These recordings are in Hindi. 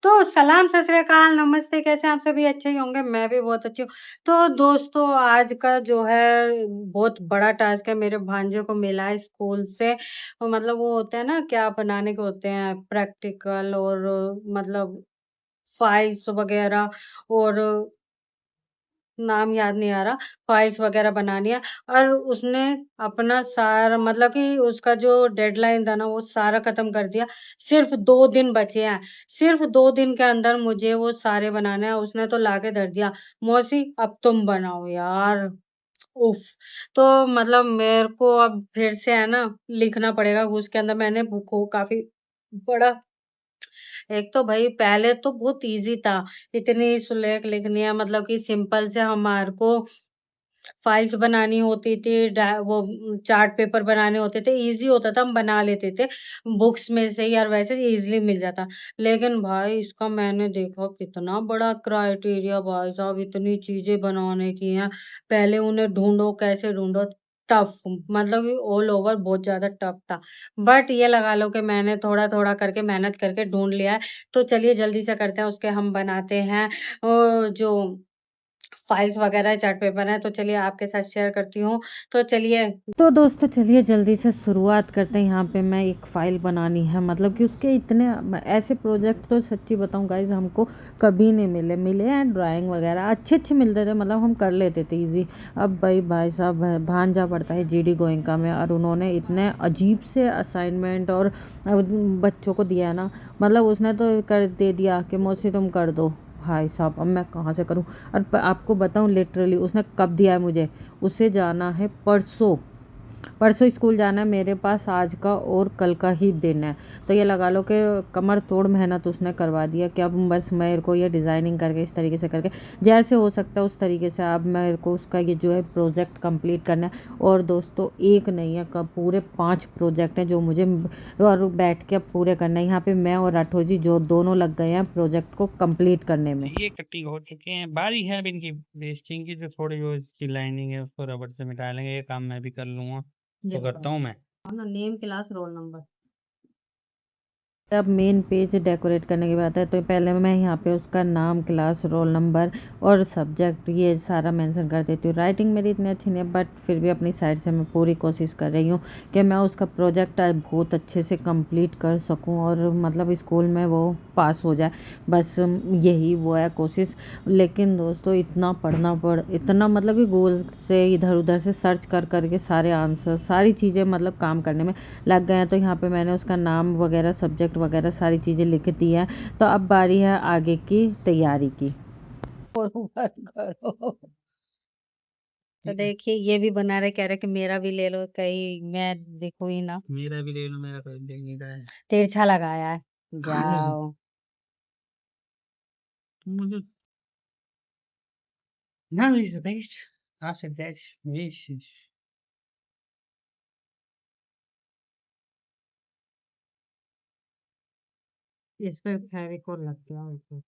तो सलाम, सत श्री अकाल, नमस्ते, कैसे हैं आप सभी? अच्छे ही होंगे, मैं भी बहुत अच्छी हूँ। तो दोस्तों, आज का जो है बहुत बड़ा टास्क है, मेरे भांजे को मिला है स्कूल से। मतलब वो होते हैं ना, क्या बनाने के होते हैं, प्रैक्टिकल और मतलब फाइल्स वगैरह और नाम याद नहीं आ रहा, फाइल्स वगैरह बनानी है। और उसने अपना सारा मतलब कि उसका जो डेडलाइन था ना, वो सारा खत्म कर दिया। सिर्फ 2 दिन बचे हैं, सिर्फ 2 दिन के अंदर मुझे वो सारे बनाने हैं। उसने तो लाके धर दिया, मौसी अब तुम बनाओ यार। उफ। तो मतलब मेरे को अब फिर से है ना लिखना पड़ेगा। उसके अंदर मैंने बुक को काफी बड़ा, एक तो भाई पहले तो बहुत इजी था, इतनी सुलेख लिखनी है, मतलब कि सिंपल से हमारे को फाइल्स बनानी होती थी, वो चार्ट पेपर बनाने होते थे, इजी होता था, हम बना लेते थे बुक्स में से यार, वैसे इजीली मिल जाता। लेकिन भाई इसका मैंने देखा कितना बड़ा क्राइटेरिया, भाई साहब इतनी चीजें बनाने की हैं। पहले उन्हें ढूंढो, कैसे ढूंढो, टफ, मतलब कि ऑल ओवर बहुत ज्यादा टफ था। बट ये लगा लो कि मैंने थोड़ा थोड़ा करके मेहनत करके ढूंढ लिया है। तो चलिए जल्दी से करते हैं, उसके हम बनाते हैं जो फाइल्स वगैरह चार्ट पेपर है। तो चलिए आपके साथ शेयर करती हूँ। तो चलिए, तो दोस्तों चलिए जल्दी से शुरुआत करते हैं। यहाँ पे मैं एक फ़ाइल बनानी है, मतलब कि उसके इतने ऐसे प्रोजेक्ट तो सच्ची बताऊँ गाइज हमको कभी नहीं मिले हैं। ड्राइंग वगैरह अच्छे अच्छे मिलते थे, मतलब हम कर लेते थे इजी। अब भाई साहब भांजा पड़ता है जीडी गोयनका में, और उन्होंने इतने अजीब से असाइनमेंट और बच्चों को दिया ना, मतलब उसने तो कर दे दिया कि मौसी तुम कर दो। भाई साहब अब मैं कहाँ से करूँ? और आपको बताऊँ लिटरली उसने कब दिया है मुझे, उसे जाना है परसों। परसों स्कूल जाना है मेरे पास, आज का और कल का ही दिन है। तो ये लगा लो कि कमर तोड़ मेहनत उसने करवा दिया कि अब बस मेरे को ये डिज़ाइनिंग करके इस तरीके से करके जैसे हो सकता है उस तरीके से अब मेरे को उसका ये जो है प्रोजेक्ट कंप्लीट करना है। और दोस्तों एक नहीं है, कब पूरे 5 प्रोजेक्ट हैं जो मुझे और बैठ के अब पूरे करना है। यहाँ पे मैं और राठौर जी जो दोनों लग गए हैं प्रोजेक्ट को कंप्लीट करने में। ये कट्टी हो चुके हैं, बारी है अब इनकी वेस्टिंग की, जो थोड़ी जो इसकी लाइनिंग है उसको रबड़ से मिटा लेंगे। ये काम मैं भी कर लूंगा, तो करता हूँ मैं। Name, class, roll number. अब मेन पेज डेकोरेट करने की बात है, तो पहले मैं यहाँ पे उसका नाम, क्लास, रोल नंबर और सब्जेक्ट ये सारा मेंशन कर देती हूँ। राइटिंग मेरी इतनी अच्छी नहीं है, बट फिर भी अपनी साइड से मैं पूरी कोशिश कर रही हूँ कि मैं उसका प्रोजेक्ट बहुत अच्छे से कंप्लीट कर सकूँ और मतलब स्कूल में वो पास हो जाए। बस यही वो है कोशिश। लेकिन दोस्तों इतना मतलब कि गूगल से इधर उधर से सर्च कर करके सारे आंसर, सारी चीज़ें मतलब काम करने में लग गए हैं। तो यहाँ पे मैंने उसका नाम वगैरह, सब्जेक्ट वगैरह सारी चीज़ें लिख दी है। तो अब बारी है आगे की तैयारी की। करो। तो देखिए ये भी बना रहे, कह रहे कि मेरा भी ले लो, कहीं मैं देखो ही ना, मेरा भी ले लो, मेरा कोई देखने का है। तिरछा लगाया है। जाओ। मुझे now is the best after that wishes. इस पे फेविकोल लग गया ऊपर,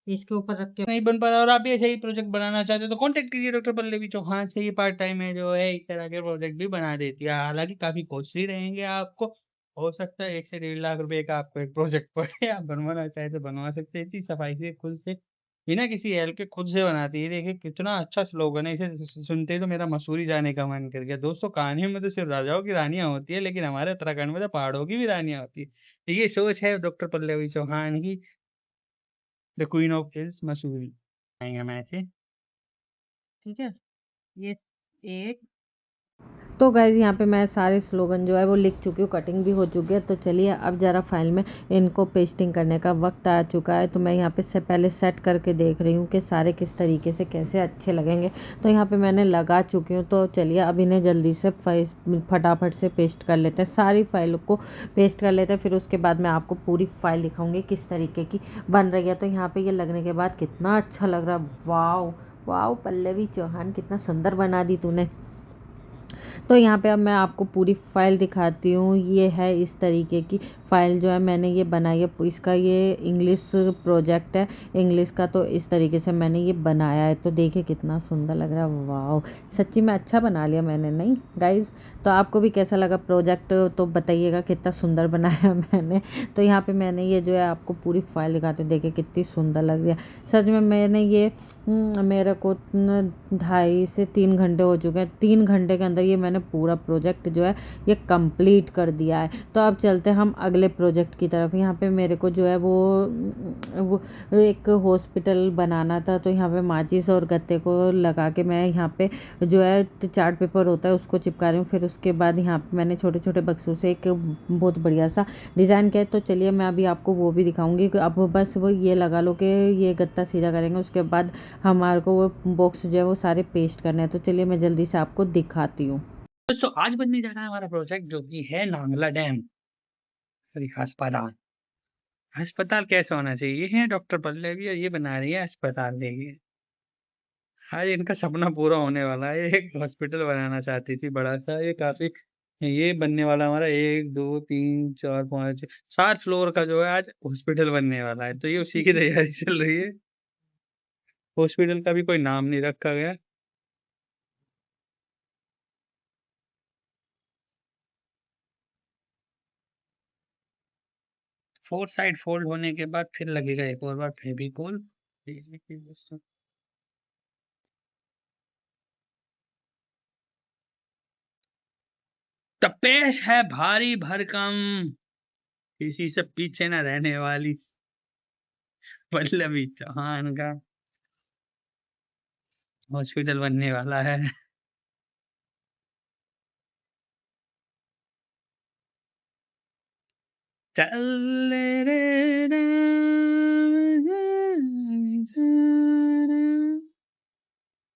इसके ऊपर रख के। नहीं बन पा रहा और आप भी ऐसे ही प्रोजेक्ट बनाना चाहते हो तो कांटेक्ट कीजिए डॉक्टर पल्लवी चौहान से। ये पार्ट टाइम है जो है, इस तरह के प्रोजेक्ट भी बना देती है। हालांकि काफी कॉस्टली रहेंगे आपको, हो सकता है 1 से 1.5 लाख रुपए का आपको एक प्रोजेक्ट पड़े। आप बनवाना चाहे तो बनवा सकते हैं, इतनी सफाई से खुद से, बिना किसी हेल्प के खुद से बनाती है। देखिए कितना अच्छा स्लोगन है, इसे सुनते ही तो मेरा मसूरी जाने का मन कर गया। दोस्तों कहानियों में तो सिर्फ राजाओं की रानियां होती है, लेकिन हमारे उत्तराखंड में तो पहाड़ों की भी रानियां होती है। तो ये सोच है डॉक्टर पल्लवी चौहान की, the queen of hills Mussoorie. आएंगे मैं ऐसे। ठीक है, ये एक। तो गाइज़ यहाँ पे मैं सारे स्लोगन जो है वो लिख चुकी हूँ, कटिंग भी हो चुकी है। तो चलिए अब ज़रा फाइल में इनको पेस्टिंग करने का वक्त आ चुका है। तो मैं यहाँ पे से पहले सेट करके देख रही हूँ कि सारे किस तरीके से कैसे अच्छे लगेंगे। तो यहाँ पे मैंने लगा चुकी हूँ। तो चलिए अब इन्हें जल्दी से फटाफट से पेस्ट कर लेते हैं, सारी फाइल को पेस्ट कर लेते हैं। फिर उसके बाद मैं आपको पूरी फाइल दिखाऊँगी किस तरीके की बन रही है। तो यहाँ पर ये लगने के बाद कितना अच्छा लग रहा है। वाओ वाओ, पल्लवी चौहान कितना सुंदर बना दी तूने। तो यहाँ पे अब मैं आपको पूरी फाइल दिखाती हूँ। ये है इस तरीके की फाइल जो है मैंने ये बनाई है। इसका ये इंग्लिश प्रोजेक्ट है इंग्लिश का, तो इस तरीके से मैंने ये बनाया है। तो देखिए कितना सुंदर लग रहा है। वाह, सच्ची में अच्छा बना लिया मैंने, नहीं गाइज? तो आपको भी कैसा लगा प्रोजेक्ट तो बताइएगा, कितना सुंदर बनाया मैंने। तो यहाँ पे मैंने ये जो है आपको पूरी फाइल दिखाते, देखिए कितनी सुंदर लग रही है। सच में मैंने ये मेरे को 2.5 से 3 घंटे हो चुके हैं। 3 घंटे के अंदर ये मैंने पूरा प्रोजेक्ट जो है ये कंप्लीट कर दिया है। तो अब चलते हैं हम अगले प्रोजेक्ट की तरफ। यहाँ पे मेरे को जो है वो एक हॉस्पिटल बनाना था। तो यहाँ पे माचिस और गत्ते को लगा के मैं यहाँ पे जो है चार्ट पेपर होता है उसको चिपका रही हूँ। फिर उसके बाद यहाँ पे मैंने छोटे छोटे बक्सों से एक बहुत बढ़िया सा डिज़ाइन किया है। तो चलिए मैं अभी आपको वो भी दिखाऊंगी। अब बस वो ये लगा लो कि ये गत्ता सीधा करेंगे, उसके बाद हमारे को वो बॉक्स जो है वो सारे पेस्ट करने हैं। तो चलिए मैं जल्दी से आपको दिखाती हूँ। दोस्तों आज बनने जा रहा है हमारा प्रोजेक्ट जो कि है नांगला डैम सॉरी अस्पताल। अस्पताल कैसा होना चाहिए, ये है डॉक्टर पल्लवी और ये बना रही है अस्पताल। देखिए आज इनका सपना पूरा होने वाला है। एक हॉस्पिटल बनाना चाहती थी बड़ा सा, ये काफी ये बनने वाला हमारा 1 2 3 4 5 7 फ्लोर का जो है आज हॉस्पिटल बनने वाला है। तो ये उसी की तैयारी चल रही है। हॉस्पिटल का भी कोई नाम नहीं रखा गया। फोर साइड फोल्ड होने के बाद फिर लगेगा एक और बार फेविकोल। तपेश है भारी भरकम, किसी से पीछे न रहने वाली पल्लवी चौहान का हॉस्पिटल बनने वाला है। चल रे राम,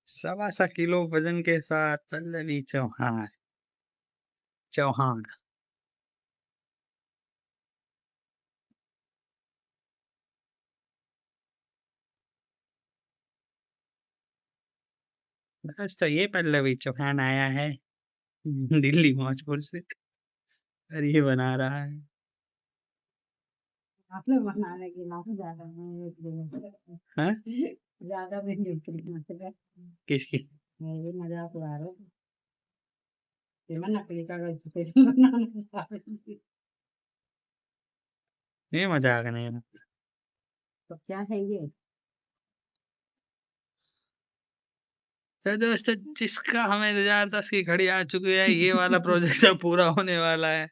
1.25 किलो वजन के साथ पल्लवी चौहान। बस तो ये पल्लवी चौहान आया है दिल्ली मौजपुर से और ये बना रहा है। आप लोग बनाने की ना ज्यादा हाँ? ज्यादा भी मतलब किसकी? मेरे मजाक उड़ा रहे हो। ये मैं नकली कागज पे बनाना चाह रही थी। ये मजाक नहीं है। तो क्या है ये? तो दोस्तों जिसका हमें 2010 की घड़ी आ चुकी है, ये वाला प्रोजेक्ट अब पूरा होने वाला है।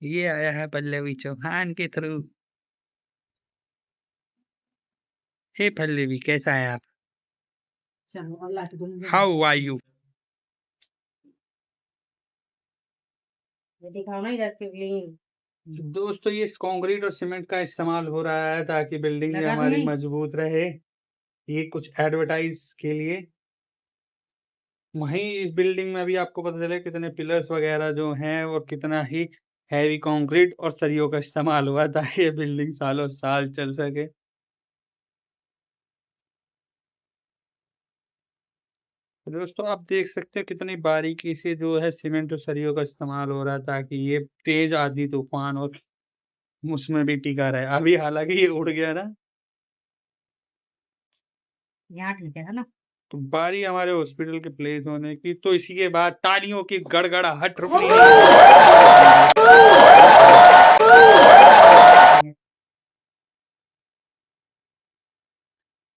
ये आया है पल्लवी चौहान के थ्रू। हे पल्लवी कैसा है आप? चलो अल्लाह की दुनिया में हाउ आर यू? ये दिखाओ ना इधर के क्लीन दोस्तों ये कंक्रीट और सीमेंट का इस्तेमाल हो रहा है ताकि बिल्डिंग लगा तो हमारी नहीं? मजबूत रहे। ये कुछ एडवर्टाइज के लिए। वहीं इस बिल्डिंग में अभी आपको पता चले कितने पिलर्स वगैरह जो हैं और कितना ही हैवी कंक्रीट और सरियों का इस्तेमाल हुआ ताकि ये बिल्डिंग सालों साल चल सके। दोस्तों आप देख सकते हैं कितनी बारीकी से जो है सीमेंट और सरियों का इस्तेमाल हो रहा है ताकि ये तेज आंधी तूफान और उसमें भी टिका रहे। अभी हालांकि ये उड़ गया ना, यहाँ ठीक है ना? तो बारी हमारे हॉस्पिटल के प्लेस होने की। तो इसी के बाद तालियों की गड़गड़ाहट रुकनी नहीं।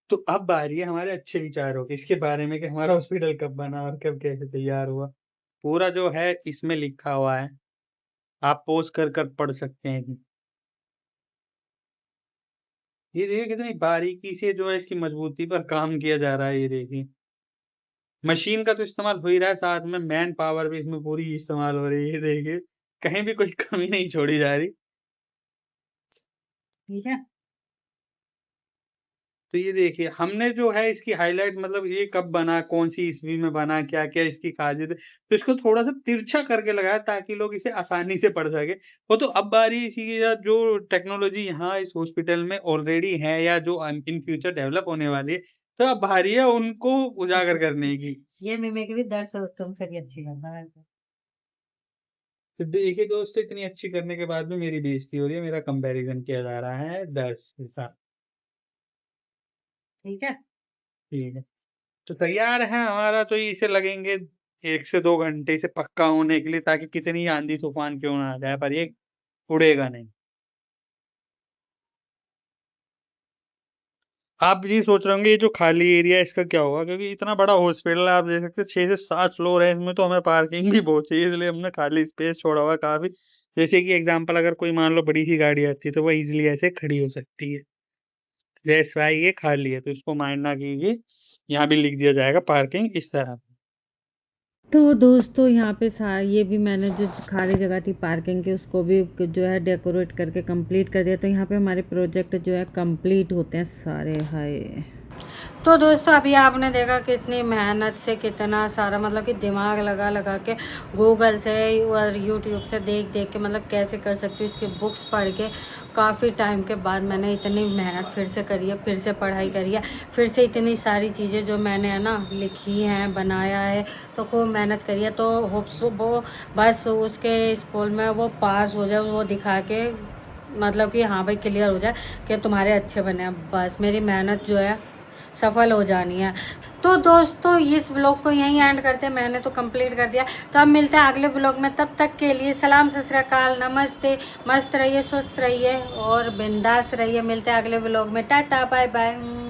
तो अब बारी है हमारे अच्छे विचारों की इसके बारे में कि हमारा हॉस्पिटल कब बना और कब कैसे तैयार हुआ। पूरा जो है इसमें लिखा हुआ है, आप पॉज कर पढ़ सकते हैं। ये देखिए कितनी बारीकी से जो है इसकी मजबूती पर काम किया जा रहा है। ये देखिए मशीन का तो इस्तेमाल हो ही रहा है, साथ में मैन पावर भी इसमें पूरी इस्तेमाल हो रही है। ये देखिए कहीं भी कोई कमी नहीं छोड़ी जा रही। ठीक है। तो ये देखिए हमने जो है इसकी हाइलाइट मतलब ये कब बना, कौन सी ईस्वी में बना, क्या क्या इसकी खासियत है, तो इसको थोड़ा सा तिरछा करके लगाया ताकि लोग इसे आसानी से पढ़ सके। वो तो अब बारी इसी की जो टेक्नोलॉजी यहाँ इस हॉस्पिटल में ऑलरेडी है या जो इन फ्यूचर डेवलप होने वाली है, तो अब बारी है उनको उजागर करने की। ये मिमिक्री दर्श तुमसे भी अच्छी करना है वैसे। तो देखिए दोस्तों, इतनी अच्छी करने के बाद भी मेरी बेइज्जती हो रही है, मेरा कंपैरिजन किया जा रहा है दर्श के साथ। ठीक है। ठीक है, तो तैयार है हमारा, तो इसे लगेंगे 1 से 2 घंटे इसे पक्का होने के लिए, ताकि कितनी आंधी तूफान क्यों ना आ जाए पर ये उड़ेगा नहीं। आप ये सोच रहे होंगे ये जो खाली एरिया है इसका क्या होगा, क्योंकि इतना बड़ा हॉस्पिटल है, आप देख सकते हैं 6 से 7 फ्लोर है इसमें, तो हमें पार्किंग भी बहुत चाहिए, इसलिए हमने खाली स्पेस छोड़ा हुआ है काफी। जैसे कि एग्जांपल, अगर कोई मान लो बड़ी सी गाड़ी आती है तो वो इजीली ऐसे खड़ी हो सकती है। दैट्स व्हाई ये खाली है, तो इसको माइंड ना कीजिए, यहाँ भी लिख दिया जाएगा पार्किंग इस तरह। तो दोस्तों यहाँ पे ये भी मैंने जो खाली जगह थी पार्किंग की उसको भी जो है डेकोरेट करके कंप्लीट कर दिया। तो यहाँ पे हमारे प्रोजेक्ट जो है कंप्लीट होते हैं सारे। हाय तो दोस्तों अभी आपने देखा कितनी मेहनत से, कितना सारा मतलब कि दिमाग लगा लगा के गूगल से और यूट्यूब से देख देख के मतलब कैसे कर सकती हूँ, इसकी बुक्स पढ़ के काफ़ी टाइम के बाद मैंने इतनी मेहनत फिर से करी है, फिर से पढ़ाई करी है, फिर से इतनी सारी चीज़ें जो मैंने है ना लिखी हैं, बनाया है, तो खूब मेहनत करी है। तो होप्स वो बस उसके स्कूल में वो पास हो जाए, वो दिखा के मतलब कि हाँ भाई क्लियर हो जाए कि तुम्हारे अच्छे बने हैं, बस मेरी मेहनत जो है सफल हो जानी है। तो दोस्तों इस व्लॉग को यहीं एंड करते हैं, मैंने तो कंप्लीट कर दिया। तो अब मिलते हैं अगले व्लॉग में, तब तक के लिए सलाम सत श्री अकाल, नमस्ते, मस्त रहिए, स्वस्थ रहिए और बिंदास रहिए। मिलते हैं अगले व्लॉग में, टाटा बाय बाय।